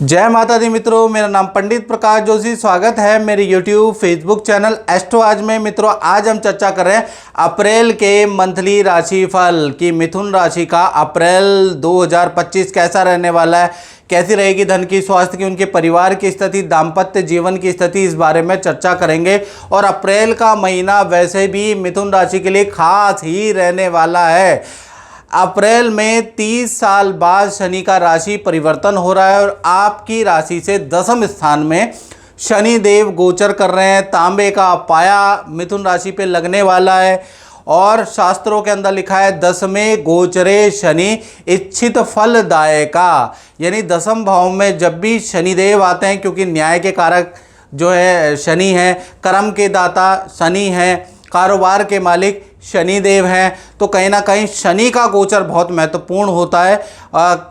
जय माता दी मित्रों, मेरा नाम पंडित प्रकाश जोशी। स्वागत है मेरे YouTube फेसबुक चैनल एस्ट्रो आज में। मित्रों, आज हम चर्चा कर रहे हैं अप्रैल के मंथली राशिफल की। मिथुन राशि का अप्रैल 2025 कैसा रहने वाला है, कैसी रहेगी धन की, स्वास्थ्य की, उनके परिवार की स्थिति, दाम्पत्य जीवन की स्थिति, इस बारे में चर्चा करेंगे। और अप्रैल का महीना वैसे भी मिथुन राशि के लिए खास ही रहने वाला है। अप्रैल में 30 साल बाद शनि का राशि परिवर्तन हो रहा है और आपकी राशि से दसम स्थान में शनि देव गोचर कर रहे हैं। तांबे का पाया मिथुन राशि पे लगने वाला है और शास्त्रों के अंदर लिखा है दसवें गोचरे शनि इच्छित फलदायका, यानी दसम भाव में जब भी शनिदेव आते हैं, क्योंकि न्याय के कारक जो है शनि है, कर्म के दाता शनि है, कारोबार के मालिक शनिदेव हैं, तो कहीं ना कहीं शनि का गोचर बहुत महत्वपूर्ण होता है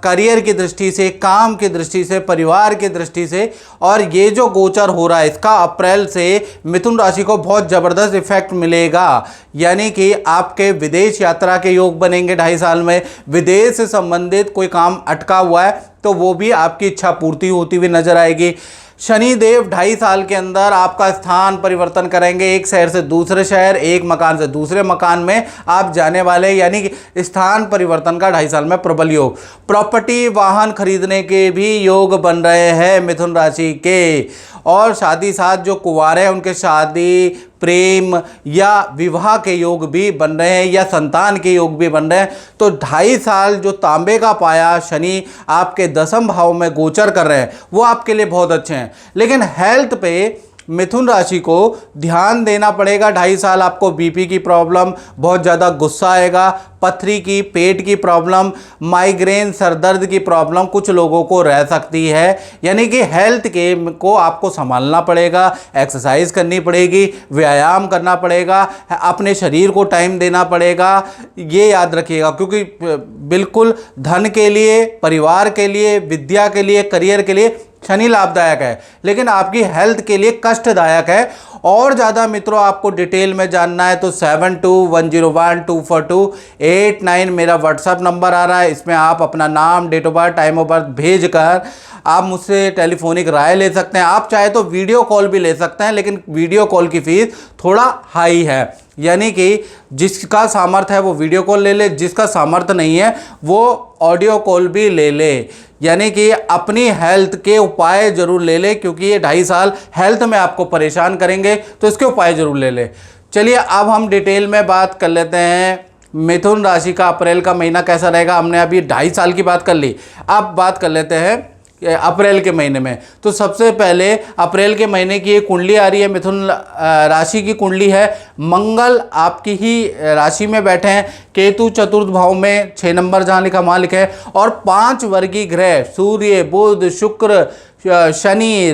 करियर की दृष्टि से, काम की दृष्टि से, परिवार की दृष्टि से। और ये जो गोचर हो रहा है इसका अप्रैल से मिथुन राशि को बहुत ज़बरदस्त इफेक्ट मिलेगा, यानी कि आपके विदेश यात्रा के योग बनेंगे। 2.5 साल में विदेश से संबंधित कोई काम अटका हुआ है तो वो भी आपकी इच्छा पूर्ति होती हुई नजर आएगी। शनि देव 2.5 साल के अंदर आपका स्थान परिवर्तन करेंगे, एक शहर से दूसरे शहर, एक मकान से दूसरे मकान में आप जाने वाले, यानी कि स्थान परिवर्तन का 2.5 साल में प्रबल योग। प्रॉपर्टी वाहन खरीदने के भी योग बन रहे हैं मिथुन राशि के। और शादी साथ जो कुंवारे हैं उनके शादी, प्रेम या विवाह के योग भी बन रहे हैं या संतान के योग भी बन रहे हैं। तो 2.5 साल जो तांबे का पाया शनि आपके दसम भाव में गोचर कर रहे हैं वो आपके लिए बहुत अच्छे हैं। लेकिन हेल्थ पे मिथुन राशि को ध्यान देना पड़ेगा। 2.5 साल आपको बीपी की प्रॉब्लम, बहुत ज़्यादा गुस्सा आएगा, पथरी की, पेट की प्रॉब्लम, माइग्रेन, सरदर्द की प्रॉब्लम कुछ लोगों को रह सकती है। यानी कि हेल्थ के को आपको संभालना पड़ेगा, एक्सरसाइज करनी पड़ेगी, व्यायाम करना पड़ेगा, अपने शरीर को टाइम देना पड़ेगा, ये याद रखिएगा। क्योंकि बिल्कुल धन के लिए, परिवार के लिए, विद्या के लिए, करियर के लिए शनि लाभदायक है, लेकिन आपकी हेल्थ के लिए कष्टदायक है। और ज़्यादा मित्रों आपको डिटेल में जानना है तो 7210124289 मेरा व्हाट्सएप नंबर आ रहा है। इसमें आप अपना नाम, date of birth, time of birth भेज कर आप मुझसे टेलीफोनिक राय ले सकते हैं। आप चाहे तो वीडियो कॉल भी ले सकते हैं, लेकिन वीडियो कॉल की फीस थोड़ा हाई है, यानी कि जिसका सामर्थ्य है वो वीडियो कॉल ले ले, जिसका सामर्थ्य नहीं है वो ऑडियो कॉल भी ले ले। यानी कि अपनी हेल्थ के उपाय जरूर ले ले, क्योंकि ये 2.5 साल हेल्थ में आपको परेशान करेंगे, तो इसके उपाय जरूर ले ले। चलिए अब हम डिटेल में बात कर लेते हैं मिथुन राशि का अप्रैल का महीना कैसा रहेगा। हमने अभी 2.5 साल की बात कर ली, अब बात कर लेते हैं अप्रैल के महीने में। तो सबसे पहले अप्रैल के महीने की एक कुंडली आ रही है, मिथुन राशि की कुंडली है। मंगल आपकी ही राशि में बैठे हैं, केतु चतुर्थ भाव में 6 नंबर जहां लिखा वहां लिखे, और 5 वर्गीय ग्रह सूर्य, बुध, शुक्र, शनि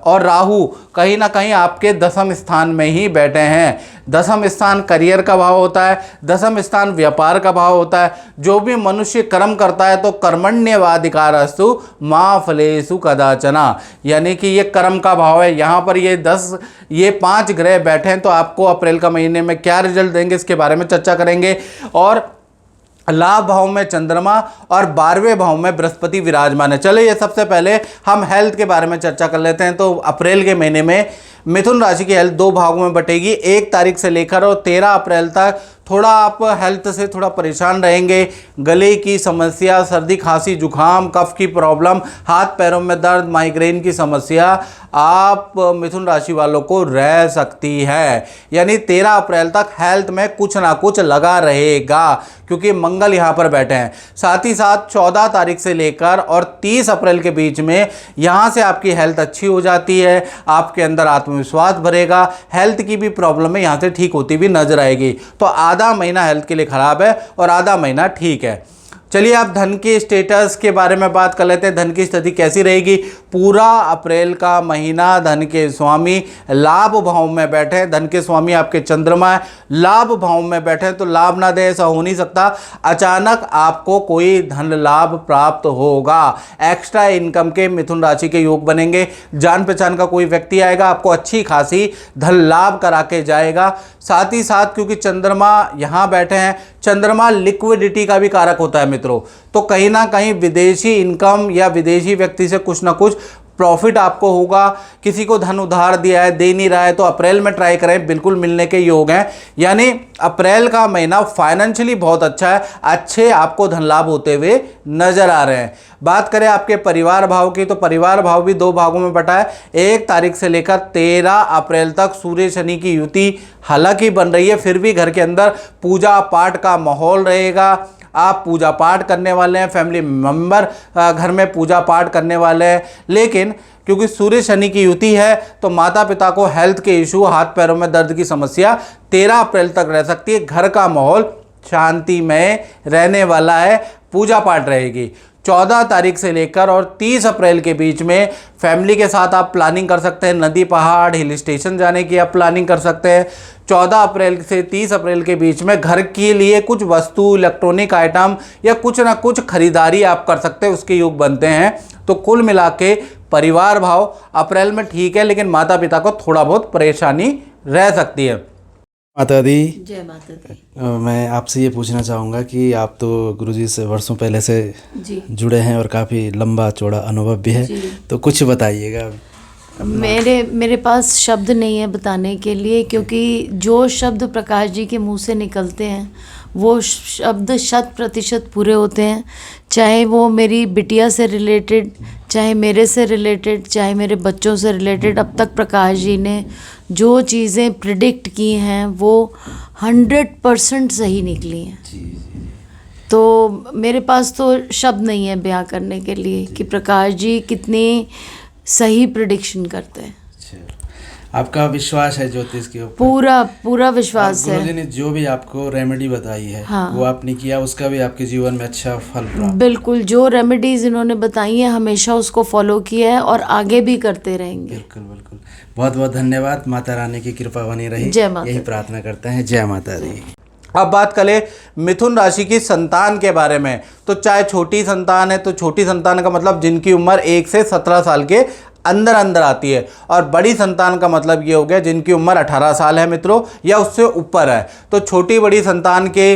और राहु कहीं ना कहीं आपके दसम स्थान में ही बैठे हैं। दसम स्थान करियर का भाव होता है, दसम स्थान व्यापार का भाव होता है। जो भी मनुष्य कर्म करता है तो कर्मण्यवाधिकारस्तु मा फलेषु कदाचना, यानी कि ये कर्म का भाव है। यहाँ पर ये 5 ग्रह बैठे हैं, तो आपको अप्रैल का महीने में क्या रिजल्ट देंगे इसके बारे में चर्चा करेंगे। और लाभ भाव में चंद्रमा और 12वें भाव में बृहस्पति विराजमान है। चलिए सबसे पहले हम हेल्थ के बारे में चर्चा कर लेते हैं। तो अप्रैल के महीने में मिथुन राशि की हेल्थ 2 भागों में बटेगी। 1 तारीख से लेकर और 13 अप्रैल तक थोड़ा आप हेल्थ से थोड़ा परेशान रहेंगे। गले की समस्या, सर्दी खांसी जुखाम, कफ की प्रॉब्लम, हाथ पैरों में दर्द, माइग्रेन की समस्या आप मिथुन राशि वालों को रह सकती है। यानी 13 अप्रैल तक हेल्थ में कुछ ना कुछ लगा रहेगा, क्योंकि मंगल यहाँ पर बैठे हैं। साथ ही साथ 14 तारीख से लेकर और 30 अप्रैल के बीच में यहाँ से आपकी हेल्थ अच्छी हो जाती है, आपके अंदर आत्मविश्वास भरेगा, हेल्थ की भी प्रॉब्लम है यहाँ से ठीक होती भी नजर आएगी। तो आधा महीना हेल्थ के लिए खराब है और आधा महीना ठीक है। चलिए आप धन के स्टेटस के बारे में बात कर लेते हैं, धन की स्थिति कैसी रहेगी। पूरा अप्रैल का महीना धन के स्वामी लाभ भाव में बैठे। धन के स्वामी आपके चंद्रमा है, लाभ भाव में बैठे तो लाभ ना दे ऐसा हो नहीं सकता। अचानक आपको कोई धन लाभ प्राप्त होगा, एक्स्ट्रा इनकम के मिथुन राशि के योग बनेंगे। जान पहचान का कोई व्यक्ति आएगा, आपको अच्छी खासी धन लाभ करा के जाएगा। साथ ही साथ क्योंकि चंद्रमा यहाँ बैठे हैं, चंद्रमा लिक्विडिटी का भी कारक होता है मित्रों, तो कहीं ना कहीं विदेशी इनकम या विदेशी व्यक्ति से कुछ ना कुछ प्रॉफिट आपको होगा। किसी को धन उधार दिया है, दे नहीं रहा है, तो अप्रैल में ट्राई करें, बिल्कुल मिलने के योग हैं। यानी अप्रैल का महीना फाइनेंशियली बहुत अच्छा है, अच्छे आपको धन लाभ होते हुए नजर आ रहे हैं। बात करें आपके परिवार भाव की, तो परिवार भाव भी 2 भागों में बटा है। 1 तारीख से लेकर 13 अप्रैल तक सूर्य शनि की युति हालांकि बन रही है, फिर भी घर के अंदर पूजा पाठ का माहौल रहेगा। आप पूजा पाठ करने वाले हैं, फैमिली मेंबर घर में पूजा पाठ करने वाले हैं, लेकिन क्योंकि सूर्य शनि की युति है तो माता पिता को हेल्थ के इशू, हाथ पैरों में दर्द की समस्या 13 अप्रैल तक रह सकती है। घर का माहौल शांतिमय रहने वाला है, पूजा पाठ रहेगी। 14 तारीख से लेकर और 30 अप्रैल के बीच में फैमिली के साथ आप प्लानिंग कर सकते हैं, नदी पहाड़ हिल स्टेशन जाने की आप प्लानिंग कर सकते हैं। 14 अप्रैल से 30 अप्रैल के बीच में घर के लिए कुछ वस्तु, इलेक्ट्रॉनिक आइटम या कुछ ना कुछ खरीदारी आप कर सकते हैं, उसके योग बनते हैं। तो कुल मिला के परिवार भाव अप्रैल में ठीक है, लेकिन माता पिता को थोड़ा बहुत परेशानी रह सकती है। माता दी, जय माता दी। मैं आपसे ये पूछना चाहूँगा कि आप तो गुरुजी से वर्षों पहले से जी जुड़े हैं और काफ़ी लंबा चौड़ा अनुभव भी है, तो कुछ बताइएगा। मेरे पास शब्द नहीं है बताने के लिए, क्योंकि जो शब्द प्रकाश जी के मुंह से निकलते हैं वो शब्द 100% पूरे होते हैं। चाहे वो मेरी बिटिया से रिलेटेड, चाहे मेरे से रिलेटेड, चाहे मेरे बच्चों से रिलेटेड, अब तक प्रकाश जी ने जो चीज़ें प्रिडिक्ट की हैं वो 100% सही निकली हैं। तो मेरे पास तो शब्द नहीं है बयां करने के लिए कि प्रकाश जी कितनी सही प्रिडिक्शन करते हैं। आपका विश्वास है ज्योतिष के ऊपर? पूरा विश्वास है। गुरुजी ने जो भी आपको रेमेडी बताई है, हाँ, वो आपने किया, उसका भी आपके जीवन में अच्छा फल प्राप्त? बिल्कुल, जो रेमेडीज इन्होंने बताई है हमेशा उसको फॉलो किया है और आगे भी करते रहेंगे। बिल्कुल बिल्कुल। बहुत बहुत धन्यवाद। माता रानी की कृपा बनी रही, जय माता, यही प्रार्थना करते हैं। जय माता दी। अब बात करें मिथुन राशि की संतान के बारे में, तो चाहे छोटी संतान है तो छोटी संतान का मतलब जिनकी उम्र 1 से 17 साल के अंदर अंदर आती है, और बड़ी संतान का मतलब ये हो गया जिनकी उम्र 18 साल है मित्रों या उससे ऊपर है। तो छोटी बड़ी संतान के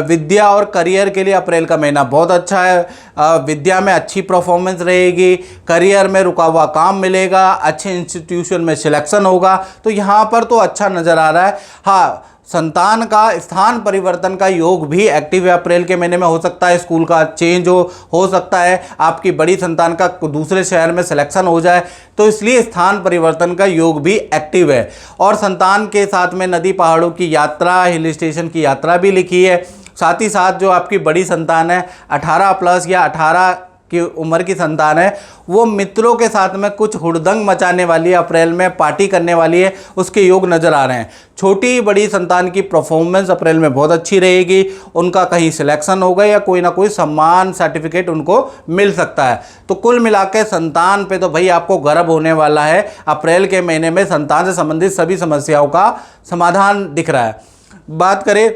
विद्या और करियर के लिए अप्रैल का महीना बहुत अच्छा है। विद्या में अच्छी परफॉर्मेंस रहेगी, करियर में रुका हुआ काम मिलेगा, अच्छे इंस्टीट्यूशन में सिलेक्शन होगा, तो यहाँ पर तो अच्छा नज़र आ रहा है। हाँ, संतान का स्थान परिवर्तन का योग भी एक्टिव है अप्रैल के महीने में, हो सकता है स्कूल का चेंज हो सकता है आपकी बड़ी संतान का दूसरे शहर में सिलेक्शन हो जाए, तो इसलिए स्थान परिवर्तन का योग भी एक्टिव है। और संतान के साथ में नदी पहाड़ों की यात्रा, हिल स्टेशन की यात्रा भी लिखी है। साथ ही साथ जो आपकी बड़ी संतान है 18+ या 18 की उम्र की संतान है, वो मित्रों के साथ में कुछ हुड़दंग मचाने वाली है, अप्रैल में पार्टी करने वाली है, उसके योग नज़र आ रहे हैं। छोटी बड़ी संतान की परफॉर्मेंस अप्रैल में बहुत अच्छी रहेगी, उनका कहीं सिलेक्शन होगा या कोई ना कोई सम्मान सर्टिफिकेट उनको मिल सकता है। तो कुल मिला के संतान पे तो भाई आपको गर्व होने वाला है। अप्रैल के महीने में संतान से संबंधित सभी समस्याओं का समाधान दिख रहा है। बात करें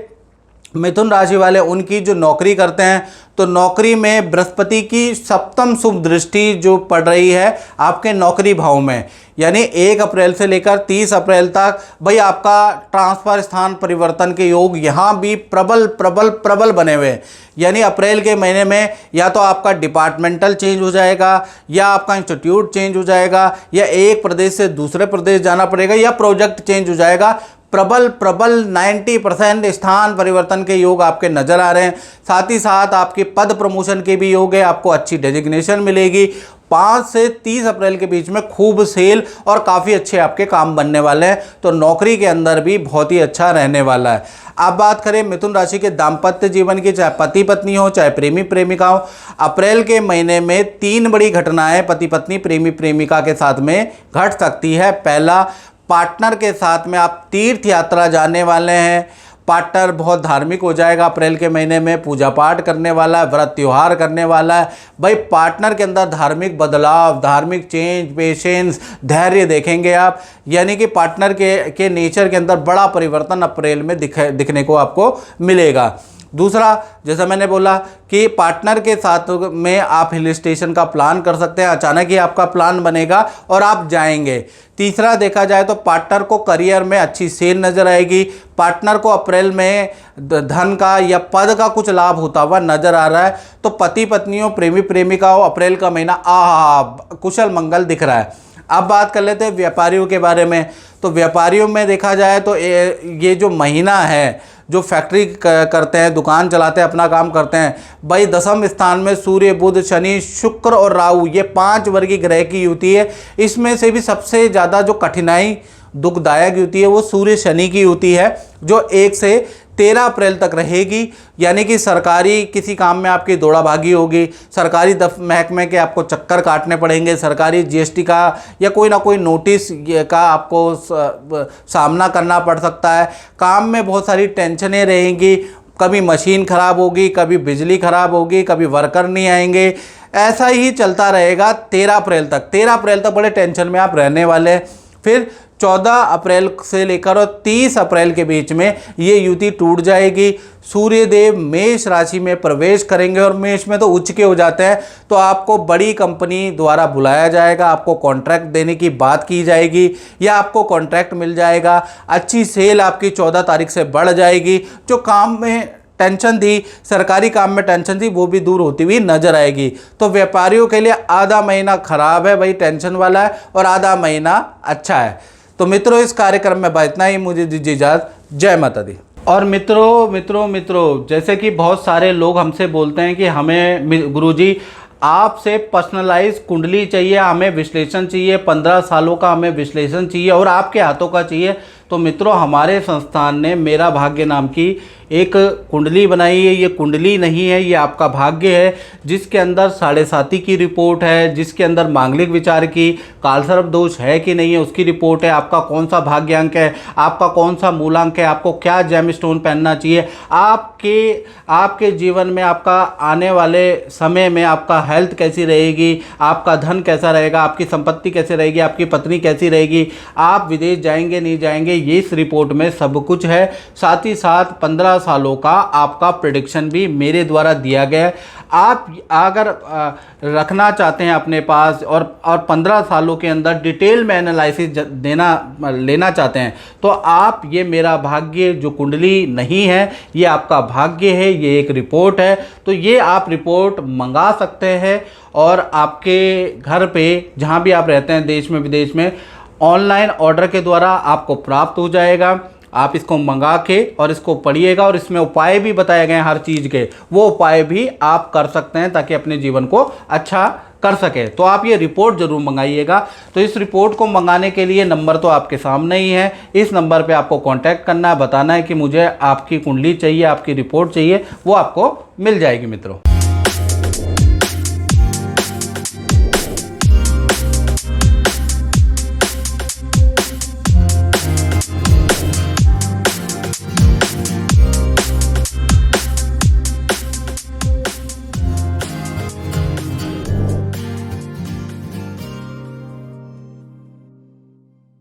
मिथुन राशि वाले उनकी जो नौकरी करते हैं, तो नौकरी में बृहस्पति की सप्तम शुभ दृष्टि जो पड़ रही है आपके नौकरी भाव में, यानी 1 अप्रैल से लेकर 30 अप्रैल तक भाई आपका ट्रांसफर, स्थान परिवर्तन के योग यहाँ भी प्रबल प्रबल प्रबल बने हुए हैं। यानी अप्रैल के महीने में या तो आपका डिपार्टमेंटल चेंज हो जाएगा, या आपका इंस्टीट्यूट चेंज हो जाएगा, या एक प्रदेश से दूसरे प्रदेश जाना पड़ेगा, या प्रोजेक्ट चेंज हो जाएगा। प्रबल प्रबल 90% स्थान परिवर्तन के योग आपके नज़र आ रहे हैं। साथ ही साथ आपके पद प्रमोशन के भी योग है, आपको अच्छी डेजिग्नेशन मिलेगी। 5 से 30 अप्रैल के बीच में खूब सेल और काफ़ी अच्छे आपके काम बनने वाले हैं, तो नौकरी के अंदर भी बहुत ही अच्छा रहने वाला है। अब बात करें मिथुन राशि के दाम्पत्य जीवन की, चाहे पति पत्नी हो चाहे प्रेमी प्रेमिका हो, अप्रैल के महीने में 3 बड़ी घटनाएं पति पत्नी प्रेमी प्रेमिका के साथ में घट सकती है। पहला, पार्टनर के साथ में आप तीर्थ यात्रा जाने वाले हैं, पार्टनर बहुत धार्मिक हो जाएगा अप्रैल के महीने में, पूजा पाठ करने वाला है, व्रत त्यौहार करने वाला है। भाई पार्टनर के अंदर धार्मिक बदलाव, धार्मिक चेंज, पेशेंस, धैर्य देखेंगे आप, यानी कि पार्टनर के नेचर के अंदर बड़ा परिवर्तन अप्रैल में दिखने को आपको मिलेगा। दूसरा, जैसा मैंने बोला कि पार्टनर के साथ में आप हिल स्टेशन का प्लान कर सकते हैं, अचानक ही आपका प्लान बनेगा और आप जाएंगे। तीसरा, देखा जाए तो पार्टनर को करियर में अच्छी सेल नज़र आएगी। पार्टनर को अप्रैल में धन का या पद का कुछ लाभ होता हुआ नजर आ रहा है। तो पति पत्नियों, प्रेमी प्रेमिकाओं, अप्रैल का महीना कुशल मंगल दिख रहा है। अब बात कर लेते हैं व्यापारियों के बारे में। तो व्यापारियों में देखा जाए तो ये जो महीना है, जो फैक्ट्री करते हैं, दुकान चलाते हैं, अपना काम करते हैं, भाई दसम स्थान में सूर्य, बुध, शनि, शुक्र और राहु, ये 5 वर्गीय ग्रह की युति है। इसमें से भी सबसे ज़्यादा जो कठिनाई दुखदायक युति है वो सूर्य शनि की युति है, जो 1 से 13 अप्रैल तक रहेगी। यानी कि सरकारी किसी काम में आपकी दौड़ाभागी होगी, सरकारी महकमे के आपको चक्कर काटने पड़ेंगे, सरकारी जीएसटी का या कोई ना कोई नोटिस का आपको सामना करना पड़ सकता है। काम में बहुत सारी टेंशनें रहेंगी, कभी मशीन ख़राब होगी, कभी बिजली ख़राब होगी, कभी वर्कर नहीं आएंगे। ऐसा ही चलता रहेगा 13 अप्रैल तक। 13 अप्रैल तक बड़े टेंशन में आप रहने वाले हैं। फिर 14 अप्रैल से लेकर और 30 अप्रैल के बीच में ये युति टूट जाएगी। सूर्यदेव मेष राशि में प्रवेश करेंगे और मेष में तो उच्च के हो जाते हैं। तो आपको बड़ी कंपनी द्वारा बुलाया जाएगा, आपको कॉन्ट्रैक्ट देने की बात की जाएगी या आपको कॉन्ट्रैक्ट मिल जाएगा। अच्छी सेल आपकी 14 तारीख से बढ़ जाएगी। जो काम में टेंशन थी, सरकारी काम में टेंशन थी, वो भी दूर होती हुई नजर आएगी। तो व्यापारियों के लिए आधा महीना खराब है, भाई टेंशन वाला है, और आधा महीना अच्छा है। तो मित्रों, इस कार्यक्रम में इतना ही, मुझे दीजिए इजाज़त। जय माता दी। और मित्रों, जैसे कि बहुत सारे लोग हमसे बोलते हैं कि हमें गुरुजी आपसे पर्सनलाइज कुंडली चाहिए, हमें विश्लेषण चाहिए, 15 सालों का हमें विश्लेषण चाहिए और आपके हाथों का चाहिए। तो मित्रों, हमारे संस्थान ने मेरा भाग्य नाम की एक कुंडली बनाई है। ये कुंडली नहीं है, ये आपका भाग्य है, जिसके अंदर 7.5 की रिपोर्ट है, जिसके अंदर मांगलिक विचार की, कालसर्प दोष है कि नहीं है उसकी रिपोर्ट है, आपका कौन सा भाग्य अंक है, आपका कौन सा मूलांक है, आपको क्या जेम स्टोन पहनना चाहिए, आपके जीवन में आपका आने वाले समय में आपका हेल्थ कैसी रहेगी, आपका धन कैसा रहेगा, आपकी संपत्ति कैसे रहेगी, आपकी पत्नी कैसी रहेगी, आप विदेश जाएंगे नहीं जाएंगे, ये इस रिपोर्ट में सब कुछ है। साथ ही साथ 15 सालों का आपका प्रेडिक्शन भी मेरे द्वारा दिया गया है। आप अगर रखना चाहते हैं अपने पास और 15 सालों के अंदर डिटेल में एनालिसिस लेना चाहते हैं, तो आप ये मेरा भाग्य जो कुंडली नहीं है, ये आपका भाग्य है, ये एक रिपोर्ट है। तो ये आप रिपोर्ट मंगा सकते हैं और आपके घर पे जहाँ भी आप रहते हैं, देश में विदेश में, ऑनलाइन ऑर्डर के द्वारा आपको प्राप्त हो जाएगा। आप इसको मंगा के और इसको पढ़िएगा और इसमें उपाय भी बताए गए हैं हर चीज़ के, वो उपाय भी आप कर सकते हैं ताकि अपने जीवन को अच्छा कर सके। तो आप ये रिपोर्ट ज़रूर मंगाइएगा। तो इस रिपोर्ट को मंगाने के लिए नंबर तो आपके सामने ही है, इस नंबर पे आपको कांटेक्ट करना है, बताना है कि मुझे आपकी कुंडली चाहिए, आपकी रिपोर्ट चाहिए, वो आपको मिल जाएगी मित्रों।